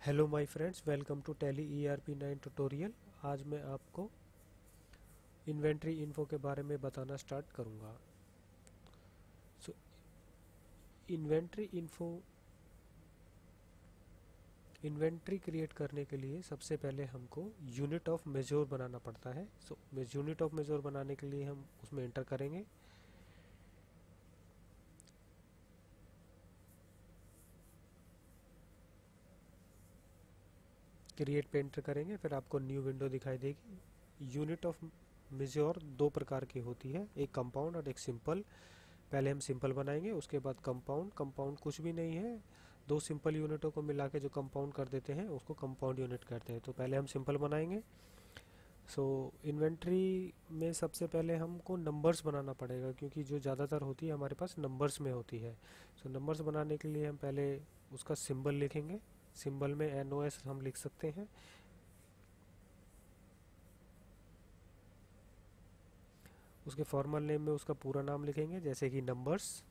Hello my friends, welcome to Tally ERP9 tutorial. आज मैं आपको इन्वेंट्री इन्फो के बारे में बताना स्टार्ट करूंगा। सो इन्वेंट्री इन्फो इन्वेंट्री क्रिएट करने के लिए सबसे पहले हमको यूनिट ऑफ मेजर बनाना पड़ता है। यूनिट ऑफ मेजर बनाने के लिए हम उसमें एंटर करेंगे। क्रिएट पे एंटर करेंगे, फिर आपको न्यू विंडो दिखाई देगी। यूनिट ऑफ मेजर दो प्रकार की होती है, एक कंपाउंड और एक सिंपल। पहले हम सिंपल बनाएंगे, उसके बाद कंपाउंड। कंपाउंड कुछ भी नहीं है, दो सिंपल यूनिटों को मिला के जो कंपाउंड कर देते हैं उसको कंपाउंड यूनिट कहते हैं। तो पहले हम सिंपल बनाएंगे। इन्वेंट्री में सबसे पहले हमको नंबर्स बनाना पड़ेगा, क्योंकि जो ज़्यादातर होती है हमारे पास नंबर्स में होती है। नंबर्स बनाने के लिए हम पहले उसका सिंबल लिखेंगे। सिंबल में NOS हम लिख सकते हैं। उसके फॉर्मल नेम में उसका पूरा नाम लिखेंगे, जैसे कि नंबर्स।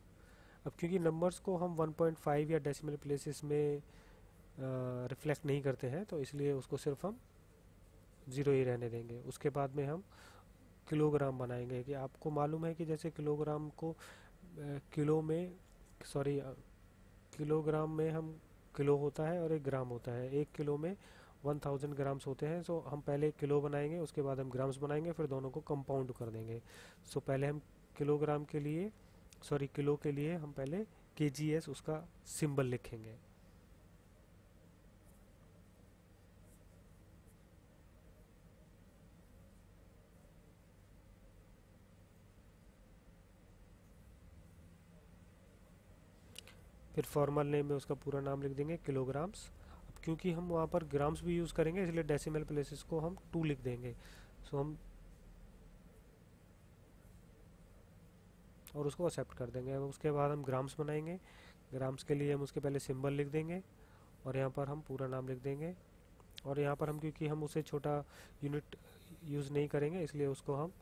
अब क्योंकि नंबर्स को हम 1.5 या डेसिमल प्लेसेस में रिफ्लेक्ट नहीं करते हैं, तो इसलिए उसको सिर्फ हम 0 ही रहने देंगे। उसके बाद में हम किलोग्राम बनाएंगे। कि आपको मालूम है कि जैसे किलोग्राम को किलो में सॉरी किलोग्राम में हम किलो होता है और एक ग्राम होता है। एक किलो में 1000 ग्राम्स होते हैं। हम पहले किलो बनाएंगे, उसके बाद हम ग्राम्स बनाएंगे, फिर दोनों को कंपाउंड कर देंगे। पहले हम किलोग्राम के लिए किलो के लिए हम पहले KGS उसका सिंबल लिखेंगे। फिर फॉर्मल नेम में उसका पूरा नाम लिख देंगे, किलोग्राम्स। अब क्योंकि हम वहाँ पर ग्राम्स भी यूज़ करेंगे, इसलिए डेसिमल प्लेसेस को हम 2 लिख देंगे। हम और उसको एक्सेप्ट कर देंगे। अब उसके बाद हम ग्राम्स बनाएंगे। ग्राम्स के लिए हम उसके पहले सिंबल लिख देंगे और यहाँ पर हम पूरा नाम लिख देंगे। और यहाँ पर हम क्योंकि हम उसे छोटा यूनिट यूज़ नहीं करेंगे, इसलिए उसको हम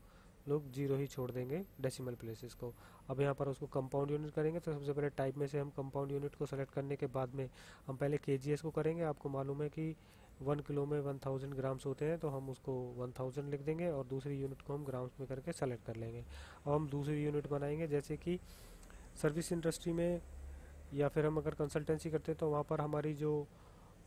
लोग 0 ही छोड़ देंगे डेसिमल प्लेसेस को। अब यहाँ पर उसको कंपाउंड यूनिट करेंगे, तो सबसे पहले टाइप में से हम कंपाउंड यूनिट को सेलेक्ट करने के बाद में हम पहले KGS को करेंगे। आपको मालूम है कि 1 किलो में 1000 ग्राम्स होते हैं, तो हम उसको 1000 लिख देंगे और दूसरी यूनिट को हम ग्राम्स में करके सेलेक्ट कर लेंगे। अब हम दूसरी यूनिट बनाएंगे, जैसे कि सर्विस इंडस्ट्री में या फिर हम अगर कंसल्टेंसी करते हैं, तो वहाँ पर हमारी जो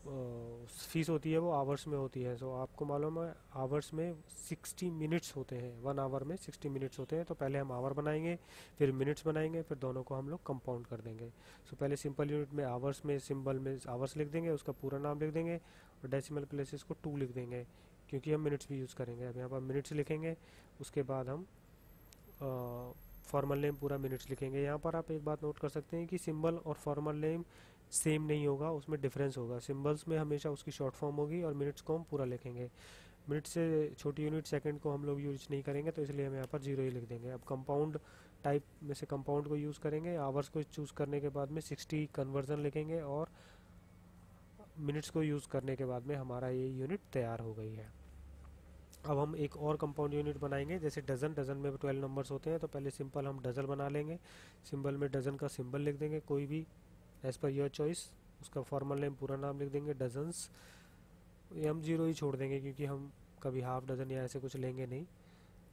फीस होती है वो आवर्स में होती है। आपको मालूम है आवर्स में 60 मिनट्स होते हैं। 1 आवर में 60 मिनट्स होते हैं। तो पहले हम आवर बनाएंगे, फिर मिनट्स बनाएंगे, फिर दोनों को हम लोग कंपाउंड कर देंगे। पहले सिंपल यूनिट में आवर्स में सिंबल में आवर्स लिख देंगे, उसका पूरा नाम लिख देंगे और डेसिमल प्लेसेस को 2 लिख देंगे, क्योंकि हम मिनट्स भी यूज़ करेंगे। अब यहाँ पर मिनट्स लिखेंगे, उसके बाद हम फॉर्मल नेम पूरा मिनट्स लिखेंगे। यहाँ पर आप एक बात नोट कर सकते हैं कि सिंबल और फॉर्मल नेम सेम नहीं होगा, उसमें डिफरेंस होगा। सिंबल्स में हमेशा उसकी शॉर्ट फॉर्म होगी और मिनट्स को हम पूरा लिखेंगे। मिनट से छोटी यूनिट सेकंड को हम लोग यूज नहीं करेंगे, तो इसलिए हम यहाँ पर 0 ही लिख देंगे। अब कंपाउंड टाइप में से कंपाउंड को यूज़ करेंगे। आवर्स को चूज़ करने के बाद में 60 कन्वर्जन लिखेंगे और मिनट्स को यूज़ करने के बाद में हमारा ये यूनिट तैयार हो गई है। अब हम एक और कंपाउंड यूनिट बनाएंगे, जैसे डजन। डजन में 12 नंबर्स होते हैं, तो पहले सिंपल हम डजन बना लेंगे। सिंबल में डजन का सिंबल लिख देंगे, कोई भी एज पर योर चॉइस। उसका फॉर्मल नेम पूरा नाम लिख देंगे, डजन्स। ये हम 0 ही छोड़ देंगे, क्योंकि हम कभी हाफ डजन या ऐसे कुछ लेंगे नहीं।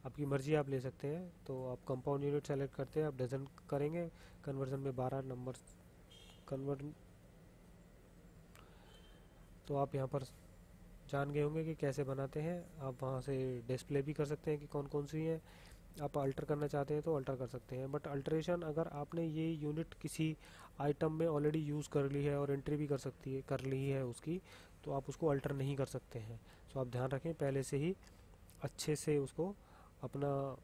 आपकी मर्जी, आप ले सकते हैं। तो आप कंपाउंड यूनिट सेलेक्ट करते हैं, आप डजन करेंगे। कन्वर्जन में 12 नंबर कन्वर्ट। तो आप यहाँ पर जान गए होंगे कि कैसे बनाते हैं। आप वहाँ से डिस्प्ले भी कर सकते हैं कि कौन कौन सी हैं। आप अल्टर करना चाहते हैं तो अल्टर कर सकते हैं। बट अल्टरेशन, अगर आपने ये यूनिट किसी आइटम में ऑलरेडी यूज़ कर ली है और एंट्री भी कर ली है उसकी, तो आप उसको अल्टर नहीं कर सकते हैं। आप ध्यान रखें, पहले से ही अच्छे से उसको अपना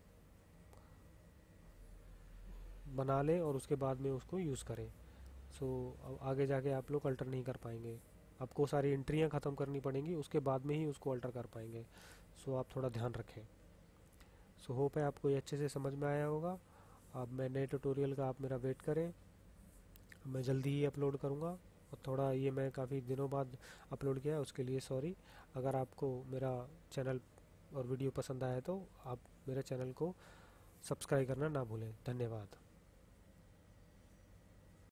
बना लें और उसके बाद में उसको यूज़ करें। अब आगे जाके आप लोग अल्टर नहीं कर पाएंगे। आपको सारी एंट्रियाँ ख़त्म करनी पड़ेंगी, उसके बाद में ही उसको अल्टर कर पाएंगे। आप थोड़ा ध्यान रखें। होप है आपको ये अच्छे से समझ में आया होगा। अब मैं नए ट्यूटोरियल का आप मेरा वेट करें, मैं जल्दी ही अपलोड करूँगा। और थोड़ा ये मैं काफ़ी दिनों बाद अपलोड किया है, उसके लिए सॉरी। अगर आपको मेरा चैनल और वीडियो पसंद आया तो आप मेरे चैनल को सब्सक्राइब करना ना भूलें। धन्यवाद।